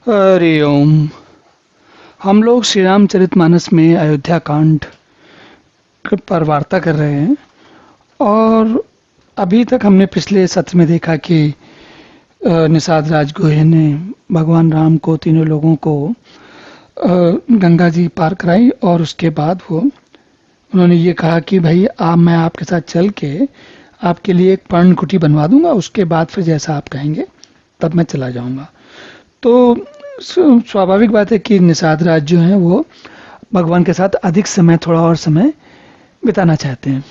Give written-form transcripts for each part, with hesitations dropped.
हरि ओम। हम लोग श्री रामचरितमानस में अयोध्या कांड पर वार्ता कर रहे हैं और अभी तक हमने पिछले सत्र में देखा कि निषाद राजगुह ने भगवान राम को, तीनों लोगों को गंगा जी पार कराई और उसके बाद उन्होंने ये कहा कि भाई मैं आपके साथ चल के आपके लिए एक पर्ण कुटी बनवा दूंगा, उसके बाद फिर जैसा आप कहेंगे तब मैं चला जाऊंगा। तो स्वाभाविक बात है कि निषाद राज जो हैं वो भगवान के साथ अधिक समय, थोड़ा और समय बिताना चाहते हैं।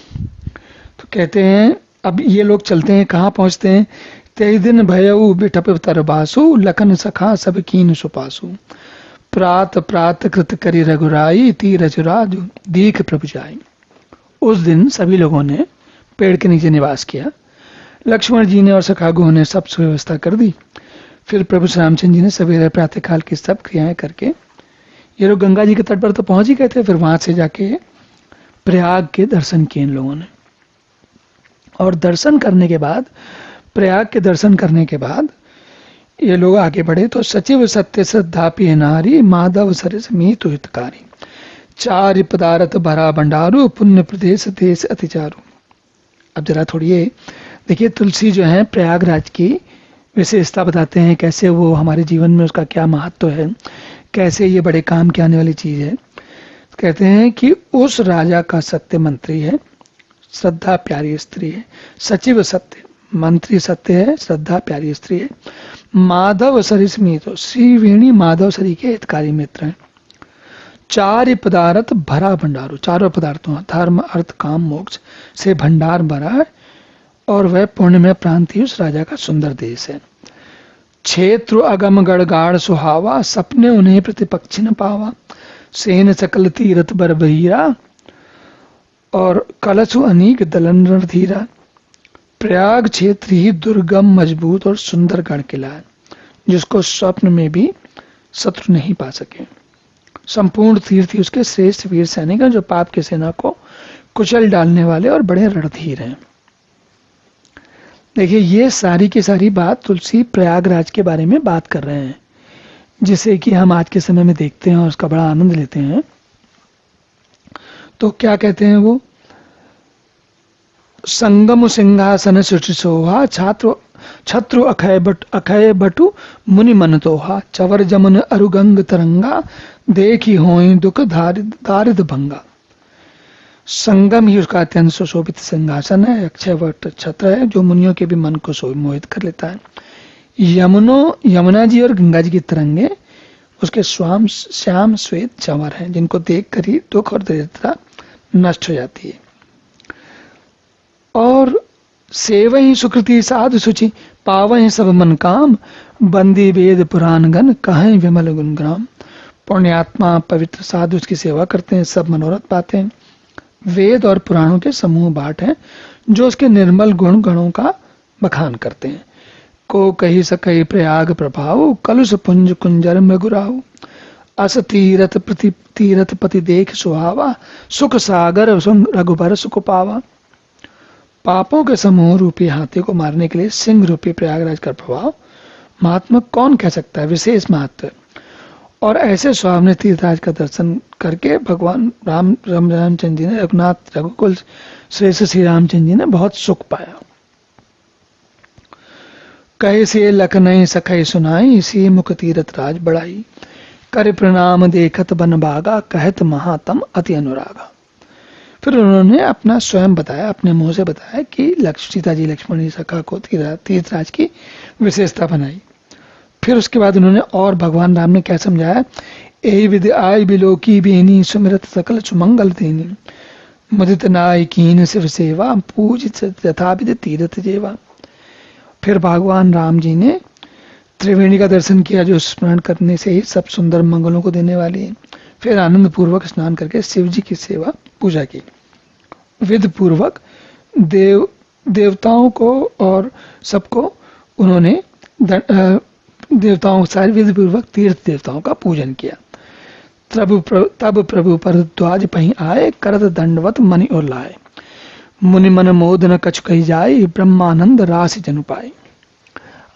तो कहते हैं अब ये लोग चलते हैं, कहाँ पहुँचते हैं? तेई दिन भयऊ बिठप तरबासु लखन सखा सब कीन सुपासु प्रात प्रात कृत करी रघुराई तीर चुराज दीख प्रभु जाई। उस दिन सभी लोगों ने पेड़ के नीचे निवास किया। लक्ष्मण जी ने और सखागुह ने सब सुव्यवस्था कर दी। फिर प्रभु श्री रामचंद्र जी ने सवेरे प्रातःकाल की सब क्रियाएं करके ये लोग गंगा जी के तट पर तो पहुंच ही गए थे। फिर वहां से जाके प्रयाग के दर्शन किए इन लोगों ने। और दर्शन करने के बाद, प्रयाग के दर्शन करने के बाद ये लोग आगे बढ़े तो सचिव सत्य श्रद्धा पिय नारी माधव सरस मीत हितकारी चारि पदारथ भरा भंडारू पुण्य प्रदेश देश अतिचारू। अब जरा थोड़ी देखिए, तुलसी जो है प्रयागराज की विशेषता बताते हैं, कैसे वो हमारे जीवन में उसका क्या महत्व है, कैसे ये बड़े काम के आने वाली चीज है। कहते हैं कि उस राजा का सत्य मंत्री है, श्रद्धा प्यारी स्त्री है। सचिव सत्य, मंत्री सत्य है, श्रद्धा प्यारी स्त्री है। माधव सरिस मीतो, श्री वेणी माधव सरी के हितकारी मित्र हैं। चार पदार्थ भरा भंडारो, चारों पदार्थों धर्म अर्थ काम मोक्ष से भंडार भरा है और वह पुण्य में प्रांत ही उस राजा का सुंदर देश है। क्षेत्र अगम गढ़गाड़ सुहावा सपने उन्हें प्रतिपक्षी न पावा सेन सकल तीरथ बर बहीरा और कलशु अनीक दलन रणधीरा। प्रयाग क्षेत्र ही दुर्गम मजबूत और सुंदर गढ़ किला है जिसको स्वप्न में भी शत्रु नहीं पा सके। संपूर्ण तीर्थी उसके श्रेष्ठ वीर सैनिक हैं जो पाप की सेना को कुचल डालने वाले और बड़े रणधीर हैं। देखिए, ये सारी की सारी बात तुलसी प्रयागराज के बारे में बात कर रहे हैं, जिसे कि हम आज के समय में देखते हैं और उसका बड़ा आनंद लेते हैं। तो क्या कहते हैं वो? संगम सिंहासन सुशोभा छात्र छत्रु अखय बटु मुनि मन तोहा चवर जमन अरुगंग तरंगा देखी होई दुख दारिद भंगा। संगम ही उसका अत्यंत सुशोभित सिंहासन है, अक्षय वट छत्र है जो मुनियों के भी मन को मोहित कर लेता है। यमुना जी और गंगा जी की तरंगे उसके श्याम श्वेत चंवर हैं जिनको देखकर ही दुख और दरिद्रता नष्ट हो जाती है। और सेवहि सुकृति साधु सुचि पावहि सब मन काम बंदी वेद पुराण गण कहें विमल गुणग्राम। पुण्यात्मा पवित्र साधु उसकी सेवा करते हैं, सब मनोरथ पाते हैं। वेद और पुराणों के समूह बाट हैं जो उसके निर्मल गुण गणों का बखान करते हैं। को कही सकई प्रयाग प्रभाव कलुष पुंज कुंजर मृगुराहु अस तीरथ पति देख सुहावा सुख सागर रघुबर सुख पावा। पापों के समूह रूपी हाथी को मारने के लिए सिंह रूपी प्रयागराज का प्रभाव महात्मा कौन कह सकता है, विशेष महत्व। और ऐसे स्वामी तीर्थराज का दर्शन करके भगवान रामचंद्र जी ने, रघुनाथ रघुकुल श्रेष्ठ श्री रामचंद्र जी ने बहुत सुख पाया। कहे से लखनई सखई सुनाई इसी मुख तीरथ राज बढ़ाई कर प्रणाम देखत बन भागा कहत महातम अति अनुरागा। फिर उन्होंने अपना स्वयं बताया, अपने मुंह से बताया कि सीता जी लक्ष्मण जी सखा को तीर्थराज की विशेषता बनाई। फिर उसके बाद उन्होंने और भगवान राम ने क्या समझाया? यही विधि आय बिलोकी बेनी सुमिरत सकल सुमंगल देनी मुदित नाय कीन शिव सेवा पूजित यथाविध तीर्थ जेवा। फिर भगवान राम जी ने त्रिवेणी का दर्शन किया जो स्मरण करने से ही सब सुंदर मंगलों को देने वाली है। फिर आनंद पूर्वक स्नान करके शिव जी की सेवा पूजा की। विधि पूर्वक देवताओं को और सबको उन्होंने देवताओं सारे विधि पूर्वक तीर्थ देवताओं का पूजन किया। तब प्रभु पर ध्वज पही आए करत दंडवत मनि और लाए मुनि मन मोद न कछु कही जाए ब्रह्मानंद रास जनु पाए।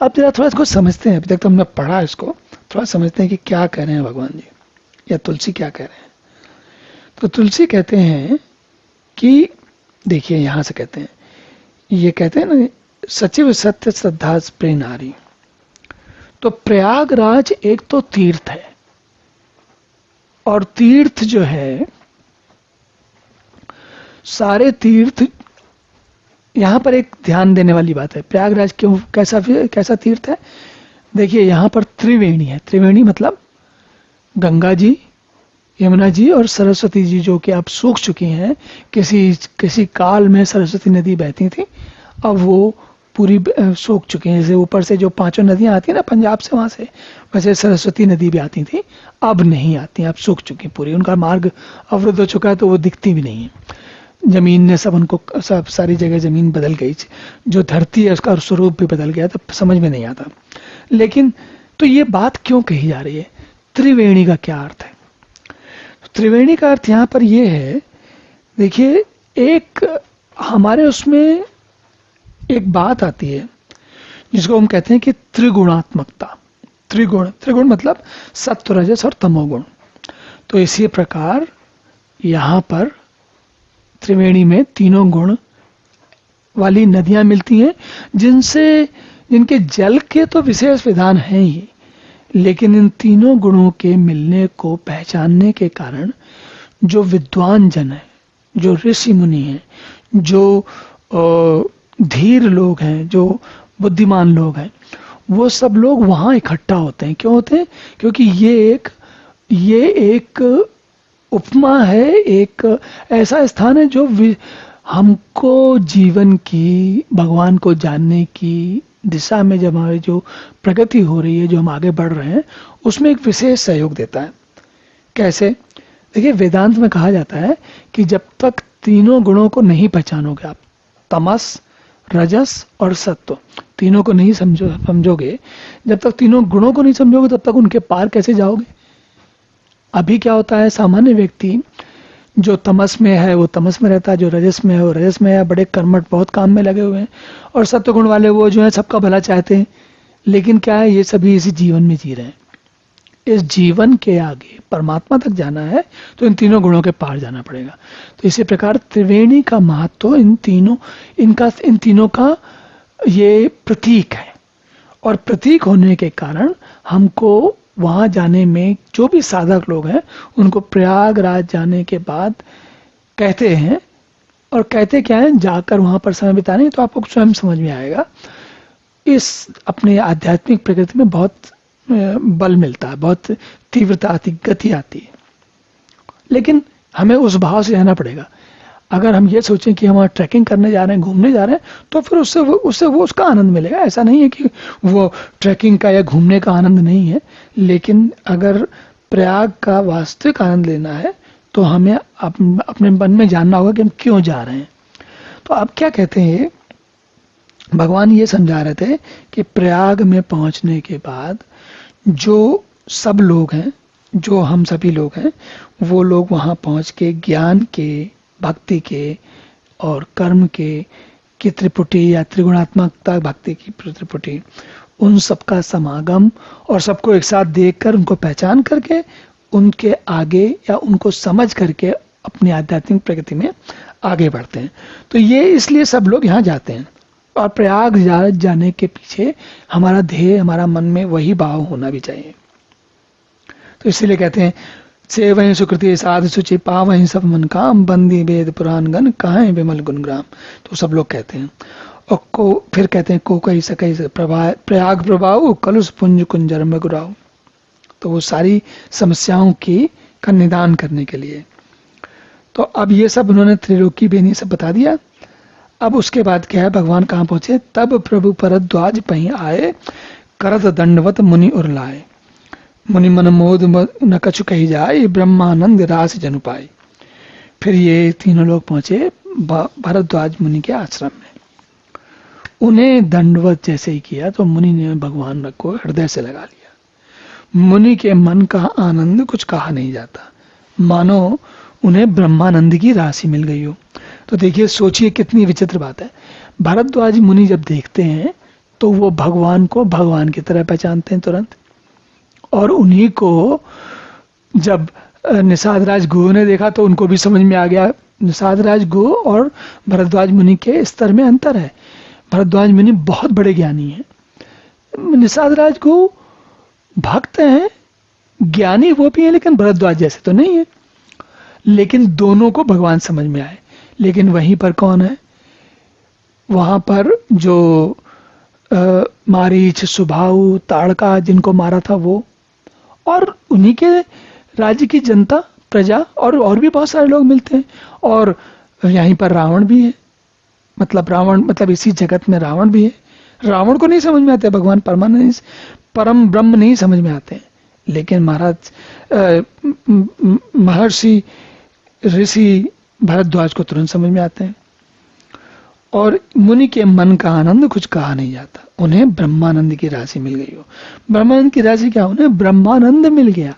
अब जरा थोड़ा इसको समझते हैं, अभी तक तो हमने पढ़ा इसको, थोड़ा समझते हैं कि क्या कह रहे हैं भगवान जी या तुलसी क्या कह रहे हैं। तो तुलसी कहते हैं कि देखिए यहां से कहते हैं, ये कहते हैं ना, सचिव सत्य श्रद्धा प्रिय नारी। तो प्रयागराज एक तो तीर्थ है, और तीर्थ जो है, सारे तीर्थ, यहां पर एक ध्यान देने वाली बात है, प्रयागराज क्यों, कैसा कैसा तीर्थ है। देखिए यहां पर त्रिवेणी है, त्रिवेणी मतलब गंगा जी, यमुना जी और सरस्वती जी, जो कि अब सूख चुकी हैं। किसी काल में सरस्वती नदी बहती थी, अब वो पूरी सूख चुकी हैं। जैसे ऊपर से जो 5 नदियां आती हैं ना पंजाब से, वहां से वैसे सरस्वती नदी भी आती थी, अब नहीं आती, अब सूख चुकी पूरी, उनका मार्ग अवरुद्ध हो चुका है, तो वो दिखती भी नहीं है। जमीन ने सब उनको, सब सारी जगह जमीन बदल गई, जो धरती है उसका स्वरूप भी बदल गया, तो समझ में नहीं आता। लेकिन तो ये बात क्यों कही जा रही है, त्रिवेणी का क्या अर्थ है। त्रिवेणी का अर्थ यहां पर ये है, देखिए एक हमारे उसमें एक बात आती है जिसको हम कहते हैं कि त्रिगुणात्मकता। त्रिगुण मतलब सत्व, रजस और तमोगुण। तो इसी प्रकार यहां पर त्रिवेणी में तीनों गुण वाली नदियां मिलती हैं, जिनके जल के तो विशेष विधान हैं ही, लेकिन इन तीनों गुणों के मिलने को पहचानने के कारण जो विद्वान जन है, जो ऋषि मुनि हैं, जो धीर लोग हैं, जो बुद्धिमान लोग हैं, वो सब लोग वहां इकट्ठा होते हैं। क्यों होते हैं? क्योंकि ये एक उपमा है, एक ऐसा स्थान है जो हमको जीवन की, भगवान को जानने की दिशा में जब हमारी जो प्रगति हो रही है, जो हम आगे बढ़ रहे हैं, उसमें एक विशेष सहयोग देता है। कैसे? देखिए वेदांत में कहा जाता है कि जब तक तीनों गुणों को नहीं पहचानोगे आप, तमस, रजस और सत्व, तीनों को नहीं समझोगे, जब तक तीनों गुणों को नहीं समझोगे, तब तक उनके पार कैसे जाओगे। अभी क्या होता है, सामान्य व्यक्ति जो तमस में है वो तमस में रहता है, जो रजस में है वो रजस में है, बड़े कर्मठ, बहुत काम में लगे हुए हैं, और सत्व गुण वाले वो जो है सबका भला चाहते हैं। लेकिन क्या है, ये सभी इसी जीवन में जी रहे हैं। इस जीवन के आगे परमात्मा तक जाना है तो इन तीनों गुणों के पार जाना पड़ेगा। तो इसी प्रकार त्रिवेणी का महत्व इन तीनों का ये प्रतीक है, और प्रतीक होने के कारण हमको वहां जाने में, जो भी साधक लोग हैं उनको प्रयागराज जाने के बाद कहते हैं, और कहते क्या है, जाकर वहां पर समय बिताने, तो आपको स्वयं समझ में आएगा। इस अपने आध्यात्मिक प्रकृति में बहुत बल मिलता है, बहुत तीव्रता आती, गति आती है। लेकिन हमें उस भाव से रहना पड़ेगा। अगर हम ये सोचें कि हम ट्रैकिंग करने जा रहे हैं, घूमने जा रहे हैं, तो फिर उससे वो उसका आनंद मिलेगा। ऐसा नहीं है कि वो ट्रैकिंग का या घूमने का आनंद नहीं है, लेकिन अगर प्रयाग का वास्तविक आनंद लेना है तो हमें अपने मन में जानना होगा कि हम क्यों जा रहे हैं। तो अब क्या कहते हैं, भगवान ये समझा रहे थे कि प्रयाग में पहुंचने के बाद जो सब लोग हैं, जो हम सभी लोग हैं, वो लोग वहां पहुंच के ज्ञान के, भक्ति के और कर्म की त्रिपुटी या त्रिगुणात्मकता भक्ति की त्रिपुटी, उन सबका समागम, और सबको एक साथ देखकर, उनको पहचान करके, उनके आगे या उनको समझ करके अपनी आध्यात्मिक प्रगति में आगे बढ़ते हैं। तो ये इसलिए सब लोग यहाँ जाते हैं, और प्रयाग जाने के पीछे हमारा ध्येय, हमारा मन में वही भाव होना भी चाहिए। तो इसीलिए कहते हैं, से वही सुकृति साध सुचि पावहीं सब मन काम, बंदी वेद पुराण गण कहां विमल गुणग्राम। तो सब लोग कहते हैं, और फिर कहते हैं, को कही सकई प्रयाग प्रभाव कलुष पुंज कुंजर में गुराव। तो वो सारी समस्याओं का निदान करने के लिए। तो अब ये सब उन्होंने त्रिलोकी बेनी सब बता दिया। अब उसके बाद क्या है, भगवान कहाँ पहुंचे, तब प्रभु परद्वाज पहीं आए, करत दंडवत मुनि उर लाए, मुनि मन मोद न कछु कही जाए, ब्रह्मानंद रास जनु पाए। फिर ये तीनों लोग पहुंचे भरद्वाज मुनि के आश्रम में। उन्हें दंडवत जैसे ही किया तो मुनि ने भगवान को हृदय से लगा लिया। मुनि के मन का आनंद कुछ कहा नहीं जाता, मानो उन्हें ब्रह्मानंद की राशि मिल गई हो। तो देखिए, सोचिए कितनी विचित्र बात है। भारद्वाज मुनि जब देखते हैं तो वो भगवान को भगवान की तरह पहचानते हैं तुरंत। और उन्हीं को जब निषाद राज गुह ने देखा तो उनको भी समझ में आ गया। निषाद राज गुह और भरद्वाज मुनि के स्तर में अंतर है। भरद्वाज मुनि बहुत बड़े ज्ञानी हैं। निषाद राज गुह भक्त हैं, ज्ञानी वो भी है, लेकिन भरद्वाज जैसे तो नहीं है। लेकिन दोनों को भगवान समझ में आए। लेकिन वहीं पर कौन है? वहां पर जो मारीच, सुबाहु, ताड़का जिनको मारा था वो, और उन्हीं के राज्य की जनता, प्रजा, और भी बहुत सारे लोग मिलते हैं। और यहीं पर रावण भी है। मतलब रावण, मतलब इसी जगत में रावण भी है। रावण को नहीं समझ में आते भगवान परमानंद, परम ब्रह्म नहीं समझ में आते हैं। लेकिन महाराज महर्षि ऋषि भरद्वाज को तुरंत समझ में आते हैं। और मुनि के मन का आनंद कुछ कहा नहीं जाता। उन्हें ब्रह्मानंद की राशि मिल गई हो। ब्रह्मानंद की राशि क्या? उन्हें ब्रह्मानंद मिल गया।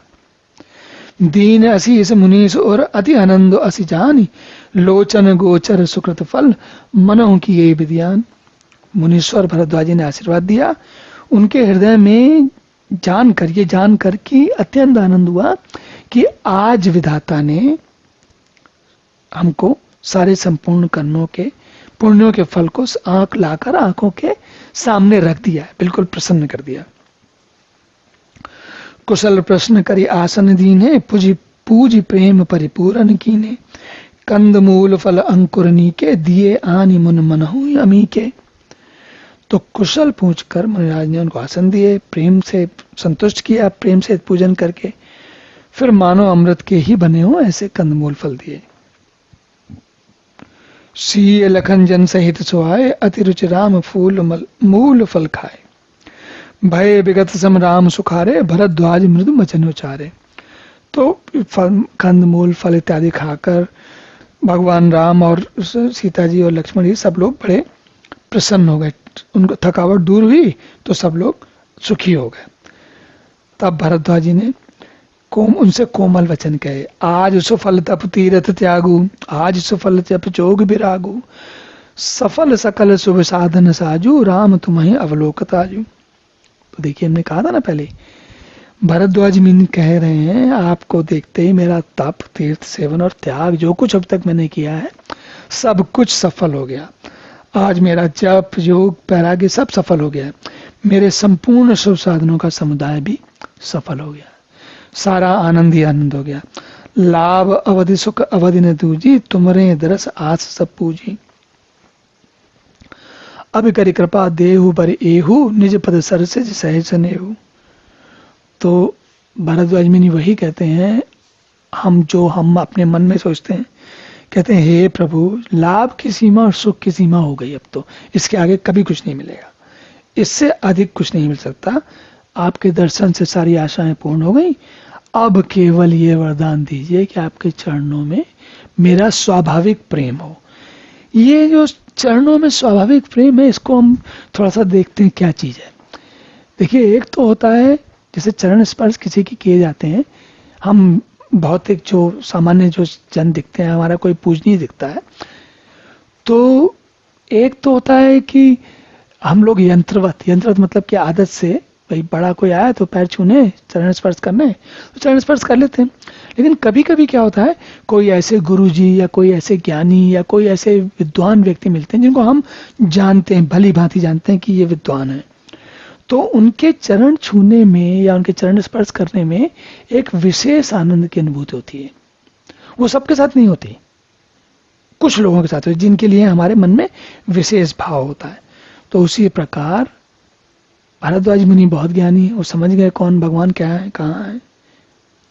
दीन असी इस मुनीस और अति आनंद असी जानी, लोचन गोचर सुकृत फल मनों की ये विद्यान। मुनीश्वर भरद्वाजी ने आशीर्वाद दिया। उनके हृदय में जान कर कि अत्यंत आनंद हुआ कि आज विधाता ने हमको सारे संपूर्ण कर्मों के, पुण्यों के फल को आंख लाकर आंखों के सामने रख दिया है, बिल्कुल प्रसन्न कर दिया। कुशल प्रश्न करी आसन दीने, पूजी प्रेम परिपूरन कीने, कंद मूल फल अंकुरनी के दिए आनि मुन मनहु अमी के। तो कुशल पूछकर मुनिराज ने उनको आसन दिए, प्रेम से संतुष्ट किया, प्रेम से पूजन करके फिर मानो अमृत के ही बने हो ऐसे कंदमूल फल दिए। सीय लखन जन सहित सुहाए, अति रुचि राम फूल मूल फल खाए, भय विगत सम राम सुखारे, भरद्वाज मृदु वचन उचारे। तो कंद मूल फल इत्यादि खाकर भगवान राम और सीता जी और लक्ष्मण जी सब लोग बड़े प्रसन्न हो गए। उनको थकावट दूर हुई तो सब लोग सुखी हो गए। तब भरद्वाज जी ने उनसे कोमल वचन कहे, आज सुफल तप तीरथ त्यागू, आज सुफल तप जोग विरागू, सफल सकल शुभ साधन साजू, राम तुम्हें अवलोकत आजू। तो देखिए, हमने कहा था ना पहले, भरद्वाज मुनि कह रहे हैं आपको देखते ही मेरा तप, तीर्थ सेवन और त्याग जो कुछ अब तक मैंने किया है सब कुछ सफल हो गया। आज मेरा जप, योग, वैराग्य सब सफल हो गया। मेरे संपूर्ण शुभ साधनों का समुदाय भी सफल हो गया। सारा आनंद ही आनंद हो गया। लाभ अवधि सुख अवधि न दूजी, तुमरे दरस आस सब पूजी। अब करी कृपा देहु बर एहू, निज पद सरसिज सहज नेहू। तो भरद्वाज मुनि वही कहते हैं हम अपने मन में सोचते हैं, कहते हैं हे प्रभु, लाभ की सीमा और सुख की सीमा हो गई। अब तो इसके आगे कभी कुछ नहीं मिलेगा, इससे अधिक कुछ नहीं मिल सकता। आपके दर्शन से सारी आशाएं पूर्ण हो गई। अब केवल ये वरदान दीजिए कि आपके चरणों में मेरा स्वाभाविक प्रेम हो। ये जो चरणों में स्वाभाविक प्रेम है, इसको हम थोड़ा सा देखते हैं क्या चीज है। देखिए, एक तो होता है जैसे चरण स्पर्श किसी की किए जाते हैं, हम भौतिक जो सामान्य जो जन दिखते हैं, हमारा कोई पूजनीय दिखता है, तो एक तो होता है कि हम लोग यंत्रवत मतलब कि आदत से, भाई बड़ा कोई आया तो पैर छूने, चरण स्पर्श करने, तो चरण स्पर्श कर लेते हैं। लेकिन कभी कभी क्या होता है, कोई ऐसे गुरुजी या कोई ऐसे ज्ञानी या कोई ऐसे विद्वान व्यक्ति मिलते हैं जिनको हम जानते हैं, भली भांति जानते हैं कि ये विद्वान है, तो उनके चरण छूने में या उनके चरण स्पर्श करने में एक विशेष आनंद की अनुभूति होती है। वो सबके साथ नहीं होती, कुछ लोगों के साथ होती है जिनके लिए हमारे मन में विशेष भाव होता है। तो उसी प्रकार भरद्वाज मुनि बहुत ज्ञानी है, वो समझ गए कौन भगवान क्या है, कहाँ है।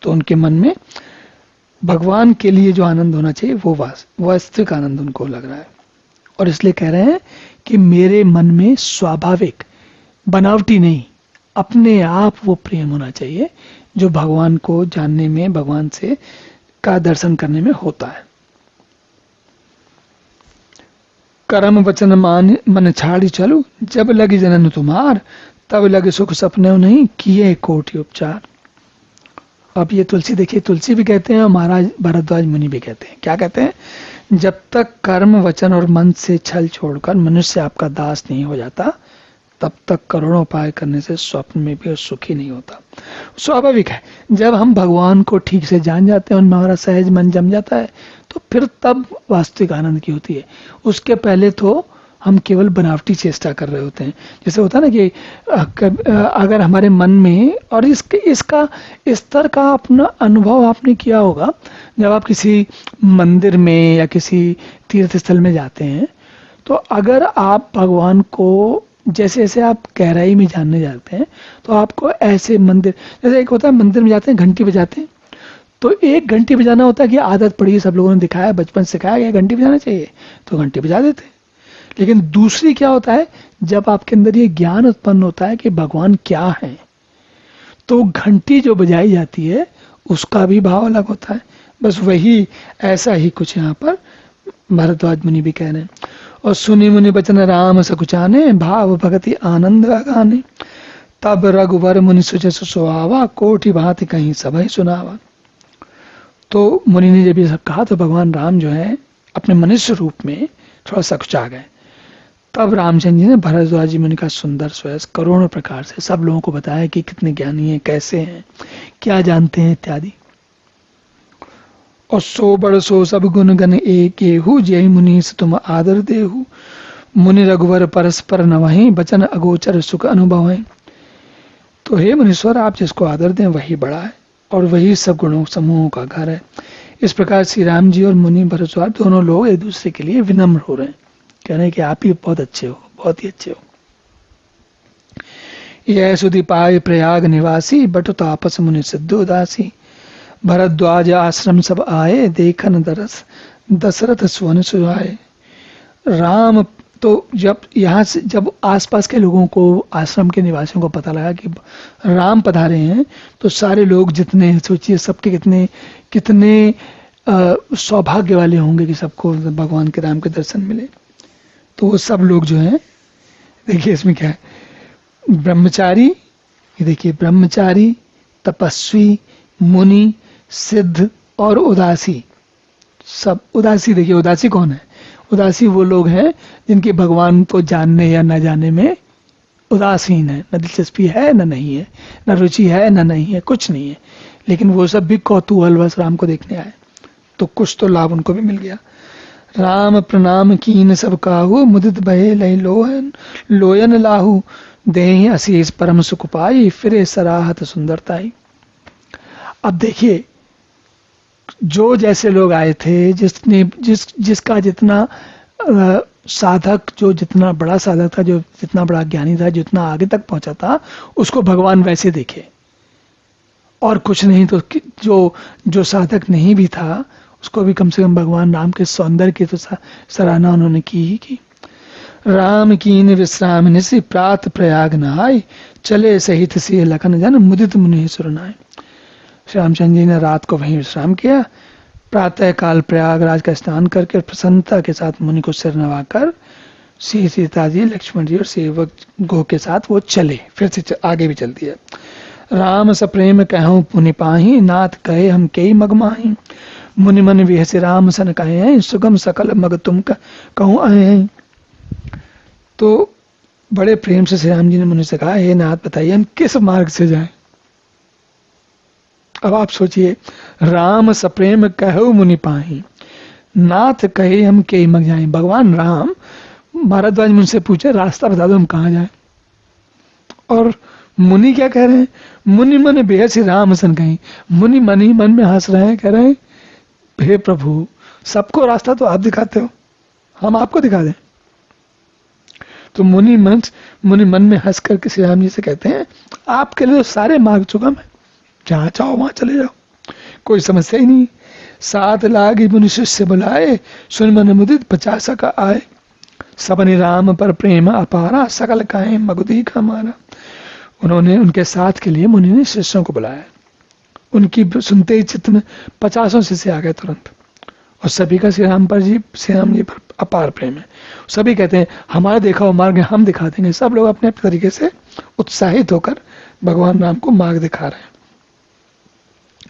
तो उनके मन में भगवान के लिए जो आनंद होना चाहिए वो वास्तविक आनंद उनको लग रहा है। और इसलिए कह रहे हैं कि मेरे मन में स्वाभाविक, बनावटी नहीं, अपने आप वो प्रेम होना चाहिए जो भगवान को जानने में, भगवान से का दर्शन करने में होता है। कर्म वचन मान मन छाड़ी चलू, जब लगी जनन तुम्हार, तब लगे सुख सपने नहीं, किए कोटि उपचार। अब ये तुलसी देखिए, तुलसी भी कहते हैं और महाराज भरद्वाज मुनि भी कहते हैं। क्या कहते हैं? जब तक कर्म वचन और मन से छल छोड़कर मनुष्य आपका दास नहीं हो जाता, तब तक करोड़ों उपाय करने से स्वप्न में भी सुखी नहीं होता। स्वाभाविक है, जब हम भगवान को ठीक से जान जाते हैं, उनमें हमारा सहज मन जम जाता है, तो फिर तब वास्तविक आनंद की होती है। उसके पहले तो हम केवल बनावटी चेष्टा कर रहे होते हैं। जैसे होता है ना कि अगर हमारे मन में, और इसका स्तर का अपना अनुभव आपने किया होगा, जब आप किसी मंदिर में या किसी तीर्थ स्थल में जाते हैं, तो अगर आप भगवान को जैसे जैसे आप गहराई में जानने जाते हैं, तो आपको ऐसे मंदिर, जैसे एक होता है मंदिर में जाते हैं घंटी बजाते हैं, तो एक घंटी बजाना होता है कि आदत पड़ी, सब लोगों ने दिखाया, बचपन सिखाया गया घंटी बजाना चाहिए, तो घंटी बजा देते हैं। लेकिन दूसरी क्या होता है, जब आपके अंदर ये ज्ञान उत्पन्न होता है कि भगवान क्या है, तो घंटी जो बजाई जाती है उसका भी भाव अलग होता है। बस वही ऐसा ही कुछ यहाँ पर भरद्वाज मुनि भी कह रहे हैं। और सुनी मुनि बचन राम सकुचाने, भाव भगति आनंद गाने, तब रघुवर मुनि सुजस सुहावा, कोटि भांति कहीं सभई सुनावा। तो मुनि ने जब ये सब कहा, तो भगवान राम जो है अपने मनुष्य रूप में थोड़ा सकुचा गए। तब रामचंद्र जी ने भरद्वाज जी मुनि का सुंदर स्वयं करोड़ों प्रकार से सब लोगों को बताया कि कितने ज्ञानी हैं, कैसे हैं, क्या जानते हैं इत्यादि। और सो बड़ सो सब गुण गण एक एहू, जय मुनीस तुम आदर देहु, मुनि रघुवर परस्पर नवहि, बचन अगोचर सुख अनुभव है। तो हे मुनीश्वर, आप जिसको आदर दें वही बड़ा है, और वही सब गुणों समूहों का घर है। इस प्रकार श्री राम जी और मुनि भरद्वाज दोनों लोग एक दूसरे के लिए विनम्र हो रहे हैं, कह रहे हैं कि आप ही बहुत अच्छे हो, बहुत ही अच्छे हो। यह सुधि पाए प्रयाग निवासी, बटु तापस मुनि सिद्ध उदासी, भरद्वाज आश्रम सब आए, देखन दरस दशरथ सुवन सुहाए। राम तो जब यहाँ से, जब आसपास के लोगों को, आश्रम के निवासियों को पता लगा कि राम पधारे हैं, तो सारे लोग, जितने, सोचिए सबके कितने कितने सौभाग्य वाले होंगे कि सबको भगवान के राम के दर्शन मिले। तो वो सब लोग जो हैं, देखिए इसमें क्या है, ब्रह्मचारी, ये देखिए ब्रह्मचारी, तपस्वी, मुनि, सिद्ध और उदासी, सब उदासी। देखिए उदासी कौन है, उदासी वो लोग हैं जिनके भगवान को जानने या न जाने में उदासीन है, न दिलचस्पी है न नहीं है, न रुचि है न नहीं है, कुछ नहीं है, लेकिन वो सब भी कौतूहलवश राम को देखने आए, तो कुछ तो लाभ उनको भी मिल गया। राम प्रणाम कीन सब काहू, मुदित भये लय लोहन लोयन लाहू, देहि असीस परम सुख पाई, फिरे सराहत सुंदरताई। अब देखिए, जो जैसे लोग आए थे, जिसका जितना साधक, जो जितना बड़ा साधक था, जो जितना बड़ा ज्ञानी था, जितना आगे तक पहुंचा था, उसको भगवान वैसे देखे, और कुछ नहीं तो जो साधक नहीं भी था, उसको भी कम से कम भगवान राम के सौंदर्य की तो सराहना उन्होंने की ही की। राम कीन विश्राम निसि, प्रात प्रयाग नहाय, चले सहित सिंह लखन जन, मुदित मुनि सुरनाय। श्री रामचंद्र जी ने रात को वहीं विश्राम किया, प्रातः काल प्रयागराज का स्नान करके प्रसन्नता के साथ मुनि को सिर नवाकर श्री सीता जी, लक्ष्मण जी और सेवक गो के साथ वो चले, फिर से आगे भी चल दिया। राम सप्रेम कहूँ पुनि पाही, नाथ कहे हम कई मगमाही, मुनि मन विहसे राम सन कहे हैं, सुगम सकल मग तुम कहूँ आए हैं। तो बड़े प्रेम से श्री राम जी ने मुनि से कहा, हे नाथ बताइए हम किस मार्ग से जाएं। अब आप सोचिए, राम सप्रेम कहो मुनि पाही, नाथ कहे हम कई मग जाएं। भगवान राम भारद्वाज मुझसे पूछे रास्ता बता दो हम कहाँ जाएं, और मुनि क्या कह रहे हैं, मुनि मन बेहद से राम सन कहीं, मुनि मन ही मन में हंस रहे हैं, कह रहे हैं हे प्रभु, सबको रास्ता तो आप दिखाते हो, हम आपको दिखा दें। तो मुनि मन में हंस करके श्री राम जी से कहते हैं, आपके लिए तो सारे मार्ग सुगम है, जहां चाहो वहां चले जाओ, कोई समस्या ही नहीं। 7 लाख मुनि शिष्य बुलाए, सुन मन मुदित 50 का आए, सबने राम पर प्रेम अपारा, सकल काहे मगुदी का मारा। उन्होंने उनके साथ के लिए मुनि ने शिष्यों को बुलाया, उनकी सुनते ही चित्त में 50 शिष्य आ गए तुरंत, और सभी का श्री राम जी पर अपार प्रेम है। सभी कहते हैं हमारा देखा हुआ मार्ग हम दिखा देंगे। सब लोग अपने अपने तरीके से उत्साहित होकर भगवान राम को मार्ग दिखा रहे हैं।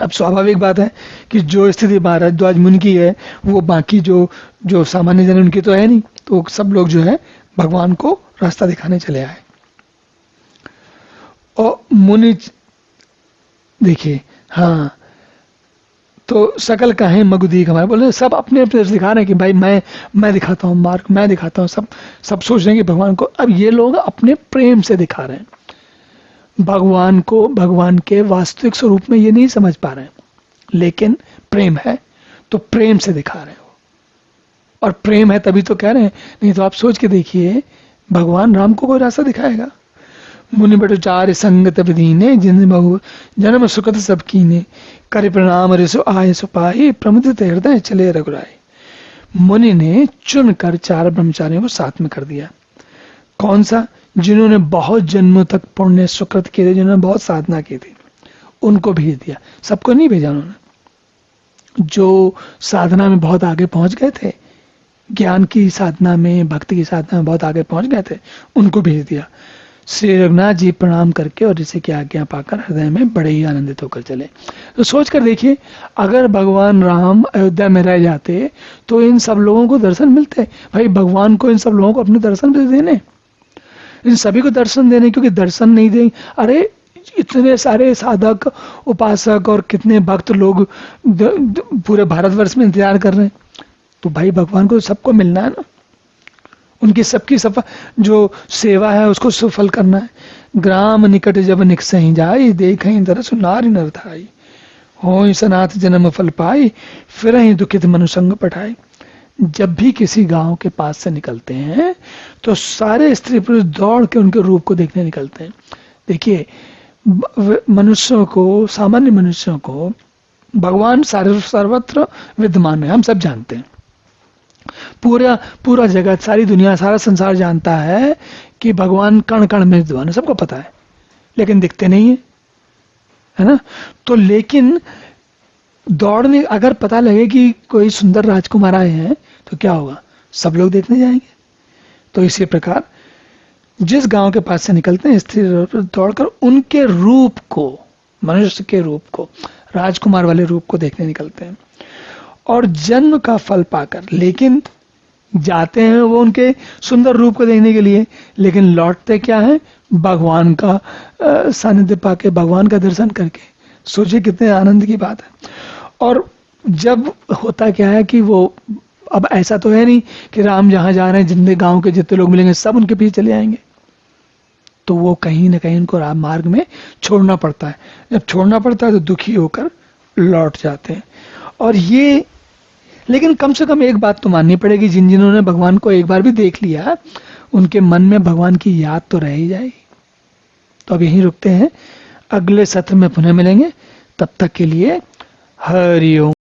अब स्वाभाविक बात है कि जो स्थिति भारद्वाज मुनि की है, वो बाकी जो सामान्य जन उनकी तो है नहीं, तो सब लोग जो है भगवान को रास्ता दिखाने चले आए। और देखिए, हाँ, तो सकल काहे मगुदीक हमारे बोले, सब अपने अपने दिखा रहे हैं कि भाई मैं दिखाता हूँ मार्ग, मैं दिखाता हूँ, सब सब सोच रहे हैं कि भगवान को, अब ये लोग अपने प्रेम से दिखा रहे हैं भगवान को, भगवान के वास्तविक स्वरूप में ये नहीं समझ पा रहे हैं, लेकिन प्रेम है तो प्रेम से दिखा रहे हैं वो, और प्रेम है तभी तो कह रहे हैं, नहीं तो आप सोच के देखिए भगवान राम को कोई रास्ता दिखाएगा। मुनि बटुचार्य संगत विधीने जिन बहु जन्म सुखत सब कीने, कर प्रणाम ऋषु आय सुपाही प्रमुदित हृदय चले रघुराई। मुनि ने चुन कर 4 ब्रह्मचारियों को साथ में कर दिया। कौन सा? जिन्होंने बहुत जन्मों तक पुण्य सुकृत किए थे, जिन्होंने बहुत साधना की थी, उनको भेज दिया। सबको नहीं भेजा उन्होंने। जो साधना में बहुत आगे पहुंच गए थे, ज्ञान की साधना में, भक्ति की साधना में बहुत आगे पहुंच गए थे, उनको भेज दिया। श्री रघुनाथ जी प्रणाम करके और ऋषि की आज्ञा पाकर हृदय में बड़े ही आनंदित होकर चले। तो सोच कर देखिए, अगर भगवान राम अयोध्या में रह जाते तो इन सब लोगों को दर्शन मिलते। भाई भगवान को इन सब लोगों को अपने दर्शन भी देने, इन सभी को दर्शन देने, क्योंकि दर्शन नहीं देंगे, अरे इतने सारे साधक उपासक और कितने भक्त लोग पूरे भारतवर्ष में इंतजार कर रहे हैं, तो भाई भगवान को सबको मिलना है ना, उनकी सबकी सफल जो सेवा है उसको सफल करना है। ग्राम निकट जब निकसहीं जाई, देखहीं दरस नारी नर थाई, होई सनाथ जन्म फल पाई, फिर ही दुखित मनुसंग पठाई। जब भी किसी गांव के पास से निकलते हैं तो सारे स्त्री पुरुष दौड़ के उनके रूप को देखने निकलते हैं। देखिए, मनुष्यों को, सामान्य मनुष्यों को भगवान सर्वत्र विद्यमान है, हम सब जानते हैं। पूरा जगत, सारी दुनिया, सारा संसार जानता है कि भगवान कण कण में विद्यमान है, सबको पता है, लेकिन दिखते नहीं है ना। तो लेकिन दौड़ने, अगर पता लगे कि कोई सुंदर राजकुमार आए हैं तो क्या होगा? सब लोग देखने जाएंगे। तो इसी प्रकार जिस गांव के पास से निकलते हैं, स्त्री दौड़कर उनके रूप को, मनुष्य के रूप को, राजकुमार वाले रूप को देखने निकलते हैं, और जन्म का फल पाकर, लेकिन जाते हैं वो उनके सुंदर रूप को देखने के लिए, लेकिन लौटते क्या है? भगवान का सानिध्य पाके, भगवान का दर्शन करके। सोचिए कितने आनंद की बात है। और जब होता क्या है कि वो, अब ऐसा तो है नहीं कि राम जहां जा रहे हैं, जितने गांव के जितने लोग मिलेंगे सब उनके पीछे चले आएंगे, तो वो कहीं ना कहीं उनको राम मार्ग में छोड़ना पड़ता है। जब छोड़ना पड़ता है तो दुखी होकर लौट जाते हैं। और ये, लेकिन कम से कम एक बात तो माननी पड़ेगी, जिन्होंने भगवान को एक बार भी देख लिया, उनके मन में भगवान की याद तो रह ही जाएगी। तो अब यहीं रुकते हैं, अगले सत्र में पुनः मिलेंगे, तब तक के लिए हरि ओम।